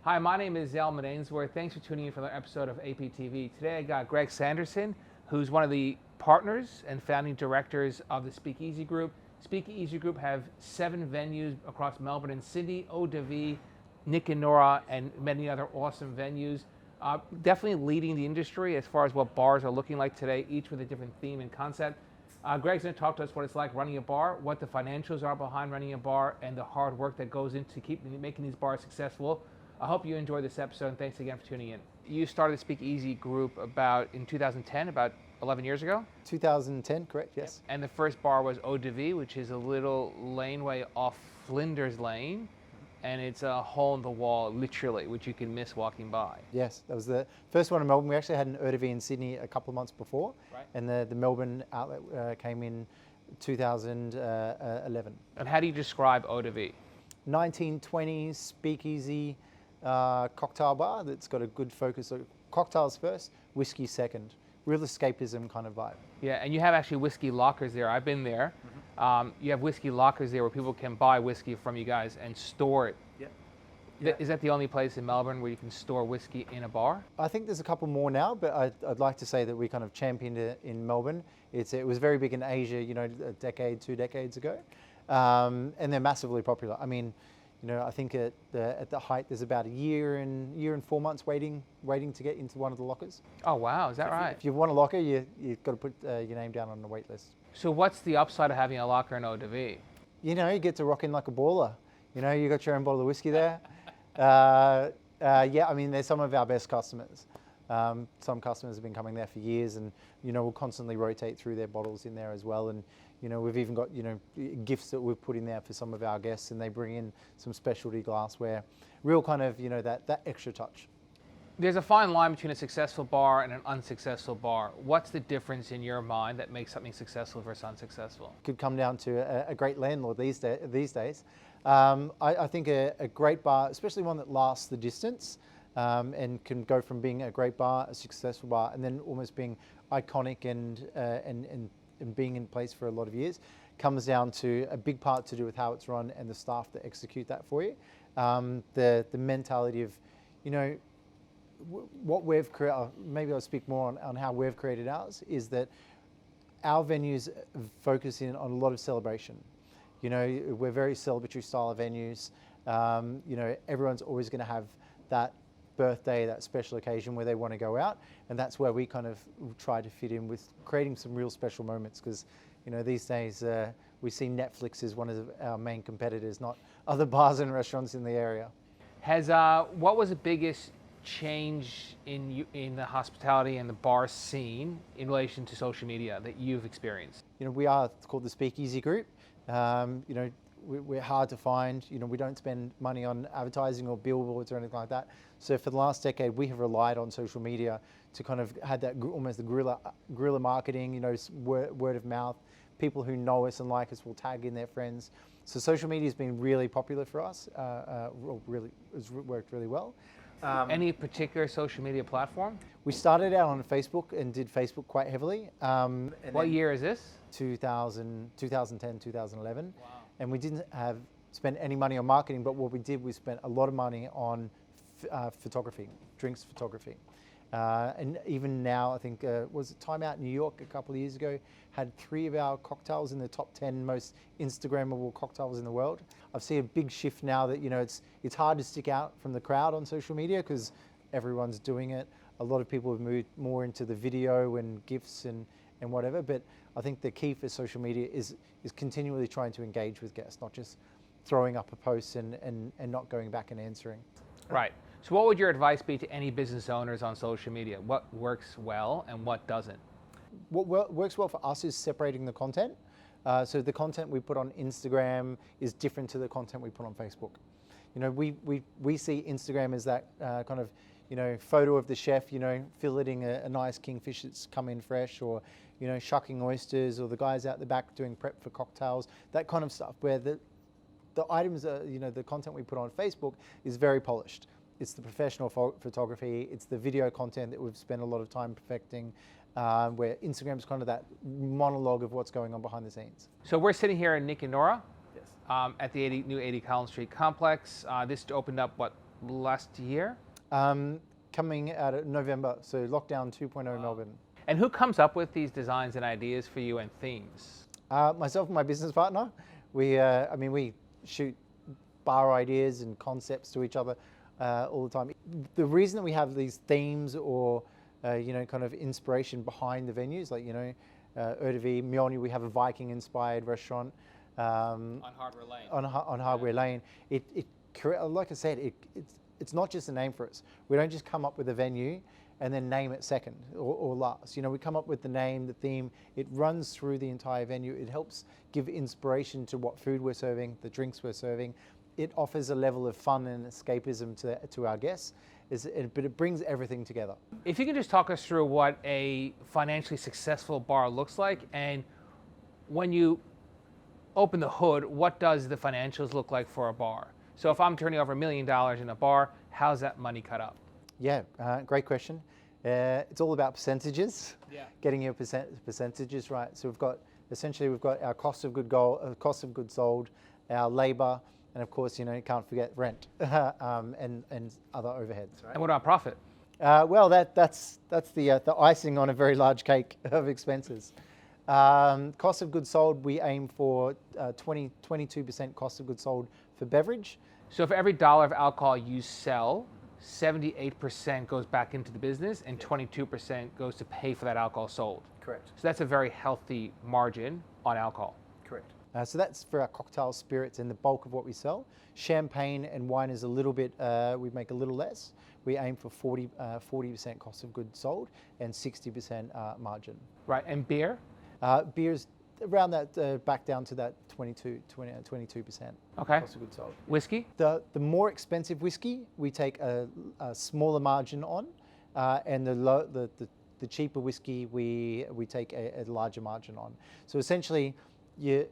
Hi, my name is Zalman Ainsworth. Thanks for tuning in for another episode of APTV. Today I got Greg Sanderson, who's one of the partners and founding directors of the Speakeasy Group. Speakeasy Group have 7 venues across Melbourne and Sydney, Eau de Vie, Nick and Nora, and many other awesome venues. Definitely leading the industry as far as what bars are looking like today, each with a different theme and concept. Greg's going to talk to us what it's like running a bar, what the financials are behind running a bar, and the hard work that goes into making these bars successful. I hope you enjoyed this episode, and thanks again for tuning in. You started the Speakeasy Group in 2010, about 11 years ago? 2010, correct, yes. Yep. And the first bar was Eau de Vie, which is a little laneway off Flinders Lane, and it's a hole in the wall, literally, which you can miss walking by. Yes, that was the first one in Melbourne. We actually had an Eau de Vie in Sydney a couple of months before, right. And the Melbourne outlet came in 2011. And how do you describe Eau de Vie? 1920s speakeasy cocktail bar that's got a good focus on cocktails first, whiskey second. Real escapism kind of vibe. Yeah, and you have actually whiskey lockers there. I've been there. Mm-hmm. You have whiskey lockers there where people can buy whiskey from you guys and store it. Yeah. Is that the only place in Melbourne where you can store whiskey in a bar? I think there's a couple more now, but I'd like to say that we kind of championed it in Melbourne. It was very big in Asia, a decade, 2 decades ago, and they're massively popular. I mean, I think at the height there's about a year and 4 months waiting to get into one of the lockers. Oh wow, is that right? If you want a locker, you've got to put your name down on the wait list. So what's the upside of having a locker in Eau de Vie? You get to rock in like a baller. You got your own bottle of whiskey there. Yeah, I mean, they're some of our best customers. Some customers have been coming there for years, and we'll constantly rotate through their bottles in there as well. And we've even got gifts that we've put in there for some of our guests, and they bring in some specialty glassware. Real kind of that extra touch. There's a fine line between a successful bar and an unsuccessful bar. What's the difference in your mind that makes something successful versus unsuccessful? Could come down to a great landlord these days. I think a great bar, especially one that lasts the distance, and can go from being a great bar, a successful bar, and then almost being iconic and being in place for a lot of years, comes down to a big part to do with how it's run and the staff that execute that for you. The mentality of, what we've created, maybe I'll speak more on how we've created ours, is that our venues focus in on a lot of celebration. We're very celebratory style of venues. Everyone's always going to have that birthday, that special occasion where they want to go out, and that's where we kind of try to fit in with creating some real special moments, because these days we see Netflix as one of our main competitors, not other bars and restaurants in the area. What was the biggest change in the hospitality and the bar scene in relation to social media that you've experienced? We are called the Speakeasy Group. We're hard to find. We don't spend money on advertising or billboards or anything like that. So for the last decade, we have relied on social media to kind of had that almost the guerrilla marketing. Word of mouth. People who know us and like us will tag in their friends. So social media has been really popular for us. It's worked really well. Any particular social media platform? We started out on Facebook and did Facebook quite heavily. What year is this? 2010, 2011. Wow. And we didn't spend any money on marketing, but what we did, we spent a lot of money on photography, drinks photography. And even now, I think, was it Time Out New York a couple of years ago, had 3 of our cocktails in the top 10 most Instagrammable cocktails in the world. I've seen a big shift now that, it's hard to stick out from the crowd on social media because everyone's doing it. A lot of people have moved more into the video and GIFs and whatever, but I think the key for social media is continually trying to engage with guests, not just throwing up a post and not going back and answering. Right. So what would your advice be to any business owners on social media? What works well and what doesn't? What works well for us is separating the content. So the content we put on Instagram is different to the content we put on Facebook. We see Instagram as that kind of, photo of the chef, filleting a nice kingfish that's come in fresh, or, shucking oysters, or the guys out the back doing prep for cocktails, that kind of stuff, where the items, the content we put on Facebook is very polished. It's the professional photography, it's the video content that we've spent a lot of time perfecting, where Instagram's kind of that monologue of what's going on behind the scenes. So we're sitting here in Nick and Nora, Yes. At the new 80 Collins Street complex. This opened up, last year. Coming out of November, so lockdown 2.0 Melbourne. And who comes up with these designs and ideas for you and themes? Myself and my business partner. We shoot bar ideas and concepts to each other all the time. The reason that we have these themes or kind of inspiration behind the venues, like Eau de Vie, Mjolnir, we have a Viking-inspired restaurant On Hardware Lane. On Hardware Lane. Like I said, it's not just a name for us. We don't just come up with a venue and then name it second or last. We come up with the name, the theme. It runs through the entire venue. It helps give inspiration to what food we're serving, the drinks we're serving. It offers a level of fun and escapism to our guests, but it brings everything together. If you can just talk us through what a financially successful bar looks like, and when you open the hood, what does the financials look like for a bar? So if I'm turning over $1 million in a bar, how's that money cut up? Yeah, great question. It's all about percentages. Yeah. Getting your percentages right. So we've got our cost of goods sold, our labour, and of course, you can't forget rent and other overheads. Right? And what about profit? Well, that's the icing on a very large cake of expenses. Cost of goods sold, we aim for 22% cost of goods sold for beverage. So for every dollar of alcohol you sell, 78% goes back into the business and 22% goes to pay for that alcohol sold. Correct. So that's a very healthy margin on alcohol. Correct. So that's for our cocktail spirits and the bulk of what we sell. Champagne and wine is a little bit, we make a little less. We aim for 40% cost of goods sold and 60% margin. Right, and beer? Beer's around that, back down to that 22%. Okay. Cost of goods sold. Whiskey? The more expensive whiskey, we take a smaller margin on, and the cheaper whiskey, we take a larger margin on. So essentially,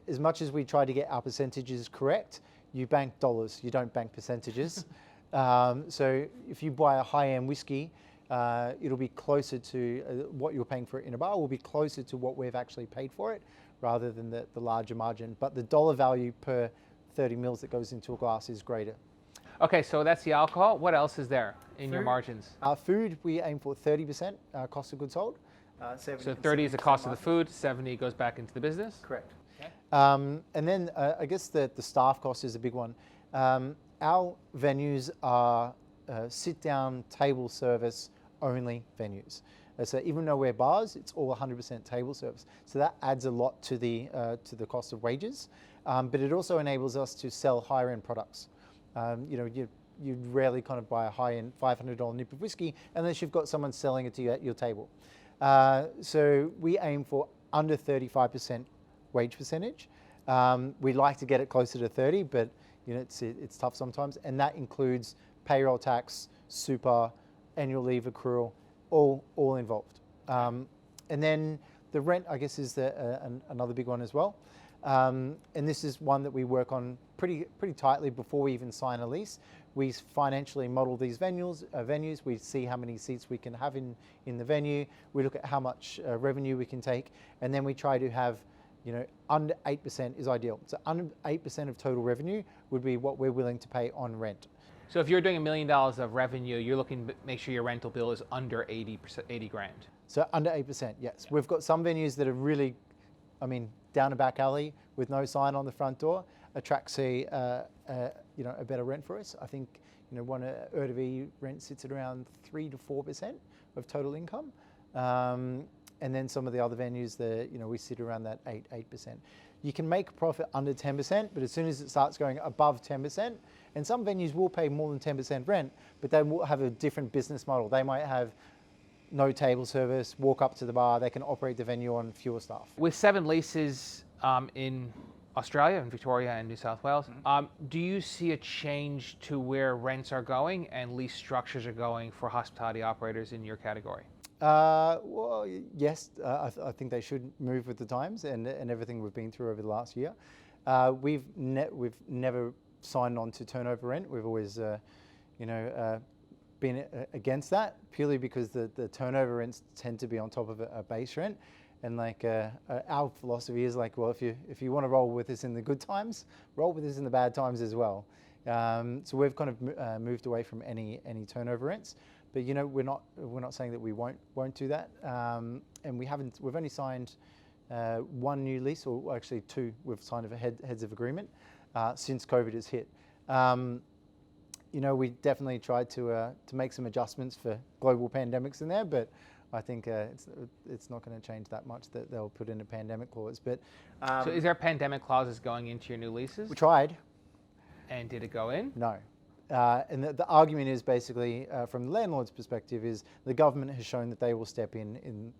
as much as we try to get our percentages correct, you bank dollars, you don't bank percentages. So if you buy a high-end whiskey, it'll be closer to what you're paying for it in a bar, will be closer to what we've actually paid for it, rather than the larger margin. But the dollar value per 30 mils that goes into a glass is greater. Okay, so that's the alcohol. What else is there in your margins? Food, we aim for 30% cost of goods sold. So 30 is the cost of the food, 70 goes back into the business? Correct. Okay. And then I guess the staff cost is a big one. Our venues are sit-down table service only venues. So even though we're bars, it's all 100% table service. So that adds a lot to the cost of wages, but it also enables us to sell higher end products. You rarely kind of buy a high-end $500 nip of whiskey unless you've got someone selling it to you at your table. So we aim for under 35% wage percentage. We like to get it closer to 30, but it's tough sometimes, and that includes payroll tax, super, annual leave accrual, all involved. And then the rent, I guess, is another big one as well. And this is one that we work on pretty tightly before we even sign a lease. We financially model these venues. We see how many seats we can have in the venue. We look at how much revenue we can take, and then we try to have, under 8% is ideal. So under 8% of total revenue would be what we're willing to pay on rent. So if you're doing $1 million of revenue, you're looking to make sure your rental bill is under 80 grand. So under 8%, yes. We've got some venues that are really, down a back alley with no sign on the front door attracts a better rent for us. I think one Eau de Vie rent sits at around 3 to 4% of total income, and then some of the other venues we sit around that 8%. You can make a profit under 10%, but as soon as it starts going above 10%, and some venues will pay more than 10% rent, but they will have a different business model. They might have no table service, walk up to the bar, they can operate the venue on fewer staff. With 7 leases in Australia and Victoria and New South Wales, do you see a change to where rents are going and lease structures are going for hospitality operators in your category? Well, yes, I think they should move with the times and everything we've been through over the last year. We've never signed on to turnover rent. We've always, been against that purely because the turnover rents tend to be on top of a base rent. And our philosophy is well, if you want to roll with us in the good times, roll with us in the bad times as well. So we've kind of moved away from any turnover rents. But we're not saying that we won't do that. And we've only signed one new lease, or actually two. We've signed a heads of agreement since COVID has hit. We definitely tried to make some adjustments for global pandemics in there, but I think it's not going to change that much that they'll put in a pandemic clause. But so is there pandemic clauses going into your new leases? we tried. And did it go in? No. And the argument is basically, from the landlord's perspective, is the government has shown that they will step in and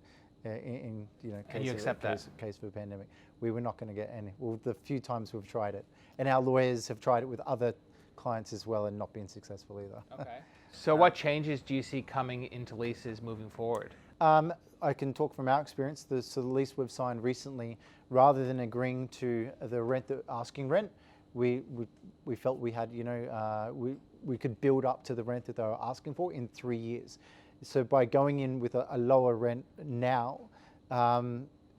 you accept case of a pandemic. We were not going to get any. Well, the few times we've tried it, and our lawyers have tried it with other clients as well and not been successful either. Okay. So what changes do you see coming into leases moving forward? I can talk from our experience. The lease we've signed recently, rather than agreeing to the asking rent, we felt we had, we could build up to the rent that they were asking for in 3 years. So by going in with a lower rent now,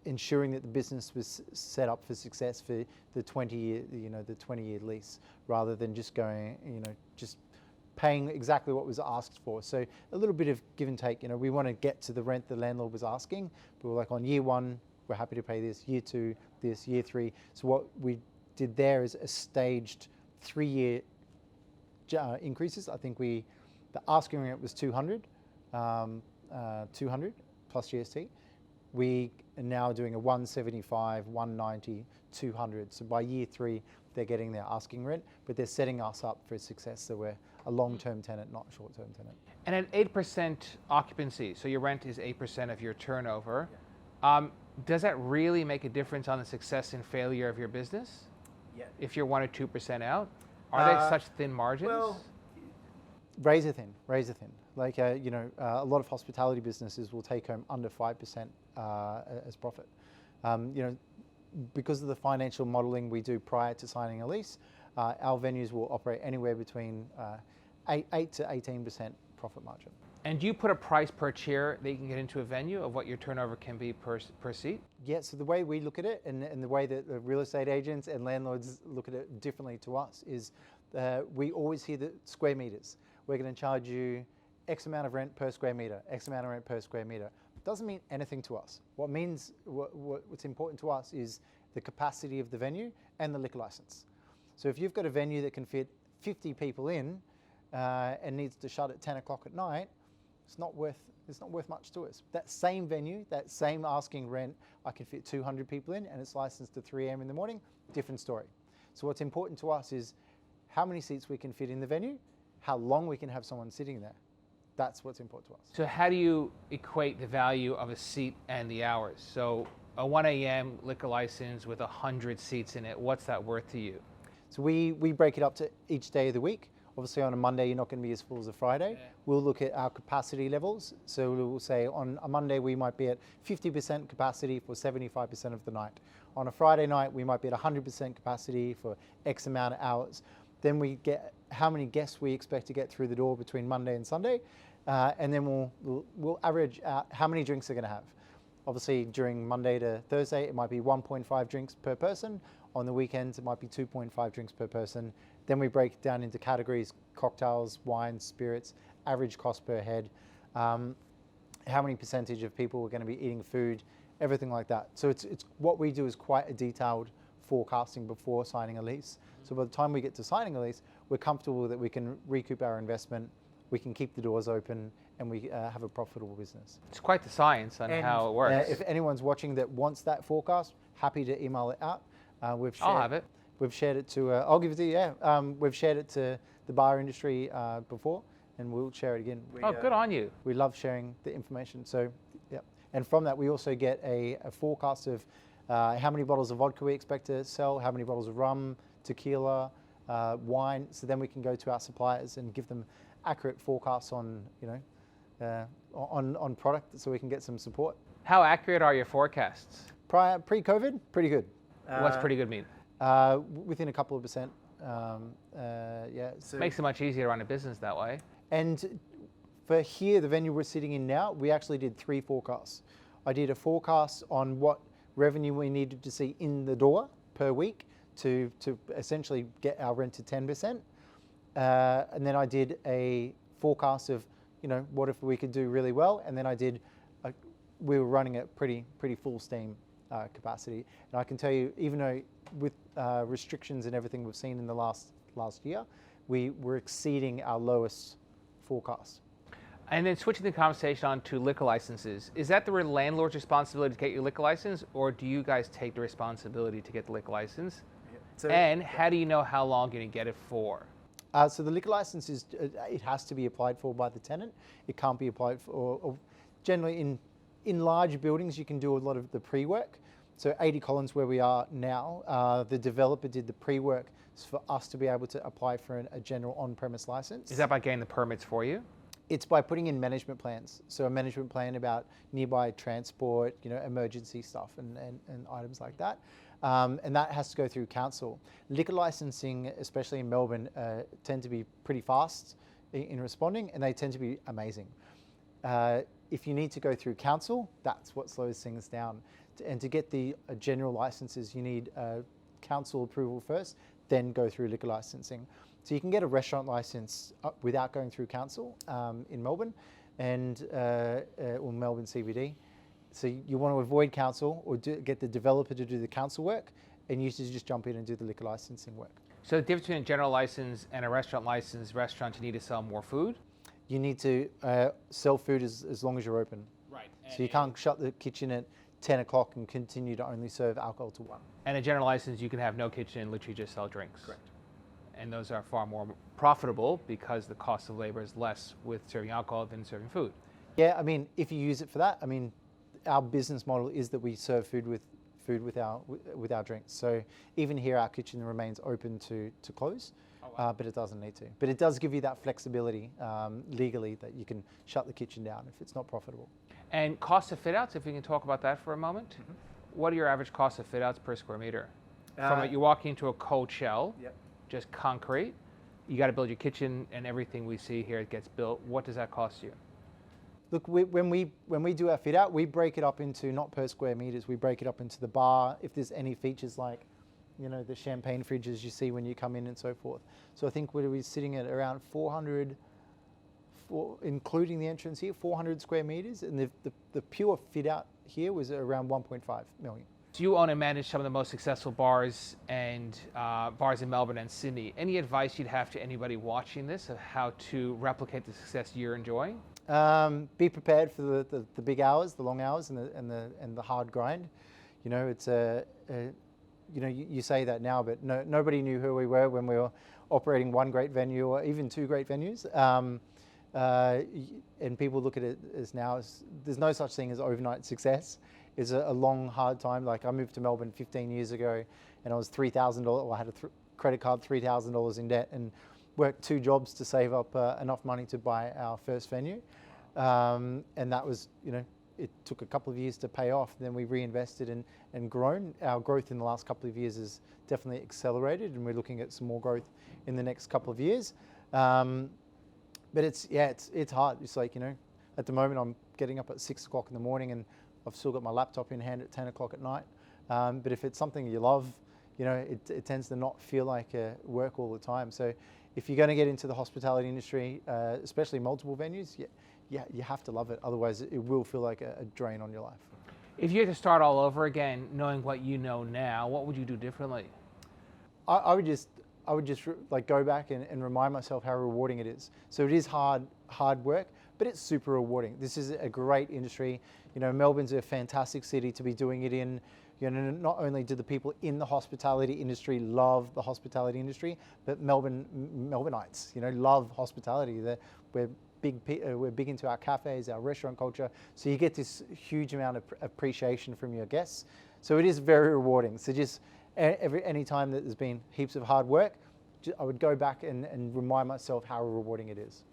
ensuring that the business was set up for success for the 20-year lease, rather than just going, just paying exactly what was asked for. So a little bit of give and take. We want to get to the rent the landlord was asking, but we're like, on year 1, we're happy to pay this. Year 2, this. Year 3. So what we did there is a staged 3-year increases. I think the asking rent was 200 plus GST. We are now doing a 175, 190, 200. So by year 3, they're getting their asking rent, but they're setting us up for success. So we're a long-term tenant, not a short-term tenant. And at 8% occupancy, so your rent is 8% of your turnover. Does that really make a difference on the success and failure of your business? Yeah. If you're 1 or 2% out, are they such thin margins? Well, razor thin. Like a lot of hospitality businesses will take home under 5% as profit. Because of the financial modelling we do prior to signing a lease, our venues will operate anywhere between 8 to 18% profit margin. And do you put a price per chair that you can get into a venue of what your turnover can be per seat? Yeah, so the way we look at it, and the way that the real estate agents and landlords look at it differently to us, is we always hear the square meters. We're going to charge you X amount of rent per square meter, X amount of rent per square meter. Doesn't mean anything to us. What's important to us is the capacity of the venue and the liquor license. So if you've got a venue that can fit 50 people in and needs to shut at 10 o'clock at night, it's not worth much to us. That same venue, that same asking rent, I can fit 200 people in and it's licensed to 3 a.m. in the morning, different story. So what's important to us is how many seats we can fit in the venue, how long we can have someone sitting there. That's what's important to us. So how do you equate the value of a seat and the hours? So a 1 a.m. liquor license with 100 seats in it, what's that worth to you? So we break it up to each day of the week. Obviously on a Monday, you're not going to be as full as a Friday. Yeah. We'll look at our capacity levels. So we'll say on a Monday, we might be at 50% capacity for 75% of the night. On a Friday night, we might be at 100% capacity for X amount of hours. Then we get how many guests we expect to get through the door between Monday and Sunday. And then we'll average out how many drinks they're going to have. Obviously, during Monday to Thursday, it might be 1.5 drinks per person. On the weekends, it might be 2.5 drinks per person. Then we break it down into categories: cocktails, wines, spirits, average cost per head, how many percentage of people are going to be eating food, everything like that. So it's what we do is quite a detailed forecasting before signing a lease. So by the time we get to signing a lease, we're comfortable that we can recoup our investment, we can keep the doors open, and we have a profitable business. It's quite the science on how it works. If anyone's watching that wants that forecast, happy to email it out. I'll have it. We've shared it to, I'll give it to you, yeah. We've shared it to the bar industry before, and we'll share it again. Good on you. We love sharing the information. So, yeah. And from that, we also get a forecast of how many bottles of vodka we expect to sell, how many bottles of rum, tequila, wine. So then we can go to our suppliers and give them accurate forecasts on, on product, so we can get some support. How accurate are your forecasts? Pre-COVID, pretty good. What's pretty good mean? Within a couple of percent, yeah. So makes it much easier to run a business that way. And for here, the venue we're sitting in now, we actually did 3 forecasts. I did a forecast on what revenue we needed to see in the door per week to essentially get our rent to 10%. and then I did a forecast of, what if we could do really well, and then we were running at pretty full steam capacity. And I can tell you, even though with restrictions and everything we've seen in the last year, we were exceeding our lowest forecast. And then switching the conversation on to liquor licenses, is that the landlord's responsibility to get your liquor license, or do you guys take the responsibility to get the liquor license? And how do you know how long you're going to get it for? So the liquor license it has to be applied for by the tenant. It can't be applied for, or generally in large buildings, you can do a lot of the pre-work. So 80 Collins, where we are now, the developer did the pre-work for us to be able to apply for a general on-premise license. Is that by getting the permits for you? It's by putting in management plans. So a management plan about nearby transport, emergency stuff and items like that. And that has to go through council. Liquor licensing, especially in Melbourne, tend to be pretty fast in responding, and they tend to be amazing. If you need to go through council, that's what slows things down. And to get the general licenses, you need council approval first, then go through liquor licensing. So you can get a restaurant license without going through council in Melbourne or Melbourne CBD. So you want to avoid council or get the developer to do the council work, and you just jump in and do the liquor licensing work. So the difference between a general license and a restaurant license, restaurants, you need to sell more food? You need to sell food as long as you're open. Right. So you can't shut the kitchen at 10 o'clock and continue to only serve alcohol to 1. And a general license, you can have no kitchen and literally just sell drinks. Correct. And those are far more profitable because the cost of labor is less with serving alcohol than serving food. Yeah, I mean, if you use it for that, I mean, our business model is that we serve food with our drinks. So even here, our kitchen remains open to close, but it doesn't need to. But it does give you that flexibility legally that you can shut the kitchen down if it's not profitable. And cost of fit outs, if we can talk about that for a moment. Mm-hmm. What are your average costs of fit outs per square meter? You walk into a cold shell, yep. Just concrete. You got to build your kitchen, and everything we see here gets built. What does that cost you? Look, when we do our fit out, we break it up into not per square meters. We break it up into the bar. If there's any features like, the champagne fridges you see when you come in and so forth. So I think we're sitting at around 400, including the entrance here, 400 square meters, and the pure fit out here was around 1.5 million. So you own and manage some of the most successful bars and bars in Melbourne and Sydney. Any advice you'd have to anybody watching this of how to replicate the success you're enjoying? Be prepared for the big hours, the long hours, and the hard grind. It's you say that now, but nobody knew who we were when we were operating one great venue or even two great venues. And people look at it as there's no such thing as overnight success. It's a long, hard time. Like I moved to Melbourne 15 years ago, and I was $3,000. Well, I had a credit card, $3,000 in debt, and worked 2 jobs to save up enough money to buy our first venue. And that was, it took a couple of years to pay off. Then we reinvested and grown. Our growth in the last couple of years has definitely accelerated, and we're looking at some more growth in the next couple of years. But it's hard. It's like, at the moment I'm getting up at 6 o'clock in the morning, and I've still got my laptop in hand at 10 o'clock at night. But if it's something you love, it tends to not feel like work all the time. So if you're going to get into the hospitality industry, especially multiple venues, you have to love it. Otherwise, it will feel like a drain on your life. If you had to start all over again, knowing what you know now, what would you do differently? I would just like go back and remind myself how rewarding it is. So it is hard work, but it's super rewarding. This is a great industry. Melbourne's a fantastic city to be doing it in. Not only do the people in the hospitality industry love the hospitality industry, but Melbourneites, love hospitality. We're big into our cafes, our restaurant culture. So you get this huge amount of appreciation from your guests. So it is very rewarding. So just any time that there's been heaps of hard work, I would go back and remind myself how rewarding it is.